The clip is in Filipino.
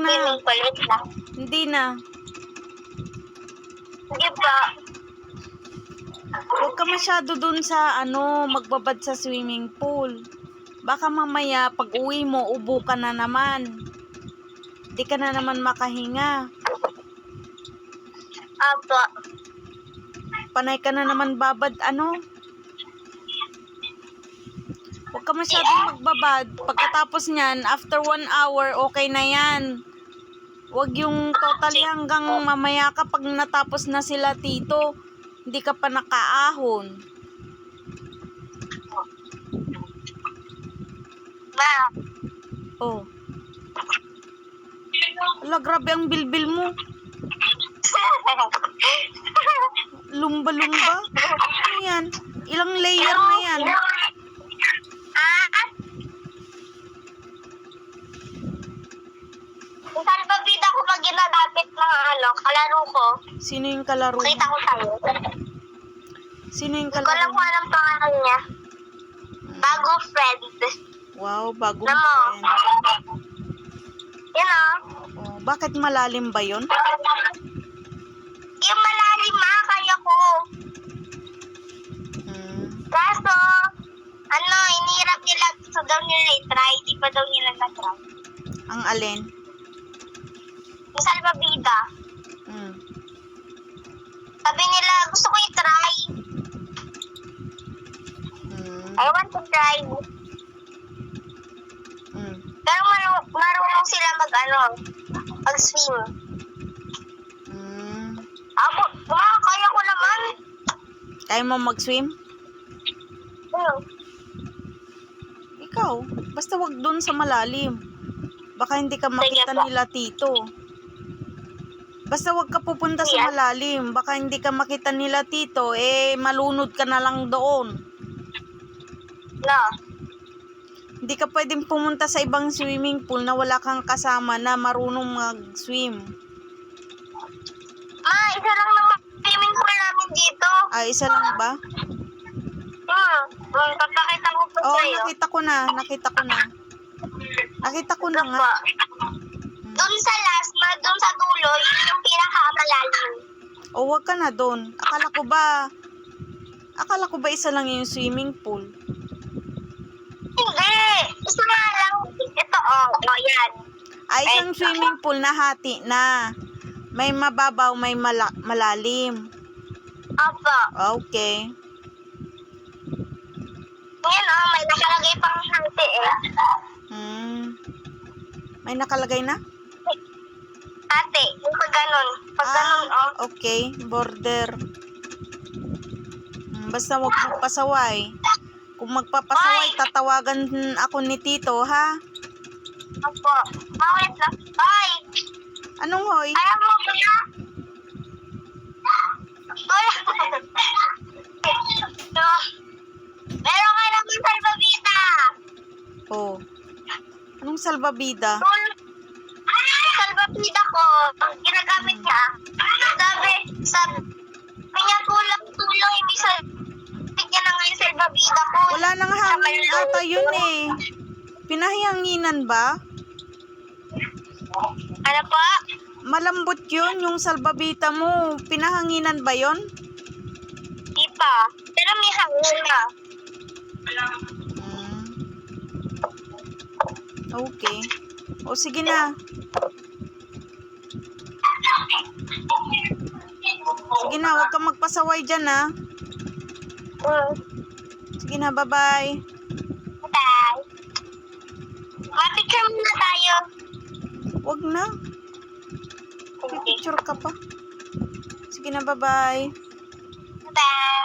na. Swimming pool, wait lang. Hindi na. Sige pa. Huwag ka masyado dun sa magbabad sa swimming pool. Baka mamaya pag uwi mo, ubo ka na naman. Di ka na naman makahinga. Apo. Panay ka na naman babad Huwag ka masyadong magbabad. Pagkatapos niyan, after 1 hour, okay na yan. Huwag yung totally hanggang mamaya kapag natapos na sila tito, hindi ka pa nakaahon. Ma. Oh. Ala, grabe ang bilbil mo. Lumba-lumba. Ano yan? Ilang layer na yan? Saan ba bida ko pag ginagamit ng kalaro ko? Sino yung kalaro mo? Kita ko sa'yo. Sino yung Hindi ko kalaro alam mo? kung anong pangalan niya. Bago friend. Wow, bagong Alam mo? friend. Yan o. Oh, bakit malalim ba yun? Yung malalim kaya ko. Kaso, inirap nila. Gusto daw nila i-try. Di pa daw nila na-try. Ang alin? Yung salbabida. Mm. Sabi nila, gusto ko i-try. I want to try. Pero marunong sila mag-swim. Ako, kaya ko naman. Kaya mo mag-swim? Ikaw, basta wag doon sa malalim. Baka hindi ka makita Sige po. nila tito. Basta wag ka pupunta sa Yes. malalim. Baka hindi ka makita nila tito. Malunod ka na lang doon. No. Hindi ka pwedeng pumunta sa ibang swimming pool na wala kang kasama na marunong mag-swim. Ma, isa lang naman swimming pool namin dito. Isa lang ba? Papakita ko po Oo, sa'yo. nakita ko na. Nakita ko na nga. Doon sa last, doon sa dulo, yun yung pinakamalalim. O, wag ka na doon. Akala ko ba isa lang yung swimming pool? Hindi. Isa nga lang. Ito, yan. Isang swimming pool na hati na. May mababaw, may malalim. Opo. Okay. Yan may nakalagay pang hati May nakalagay na? Ate, yung pag ganun. Pag ganun, Okay. Border. Basta wag magpasaway. Kung magpapasaway, tatawagan ako ni tito, ha? Opo. Bakit lang? Ay! Anong hoy? Alam mo ba na? Meron ka naman salbabida. Oh. Anong salbabida? Salbabida ko. Ginagamit niya. Sabi niya tulong ibig sabihin niya na nga yung salbabida ko. Wala nang hangin ata yun Pinahihanginan ba? Ano po? Malambot yun, yung salbabita mo. Pinahanginan ba yun? Di pa. Pero may hangin na. Okay. O sige na. Sige na, huwag kang magpasaway dyan, ha? Sige na, bye-bye. Bye. Ma-picture muna tayo. Huwag na. Picture ka pa. Sige na, bye-bye. Bye.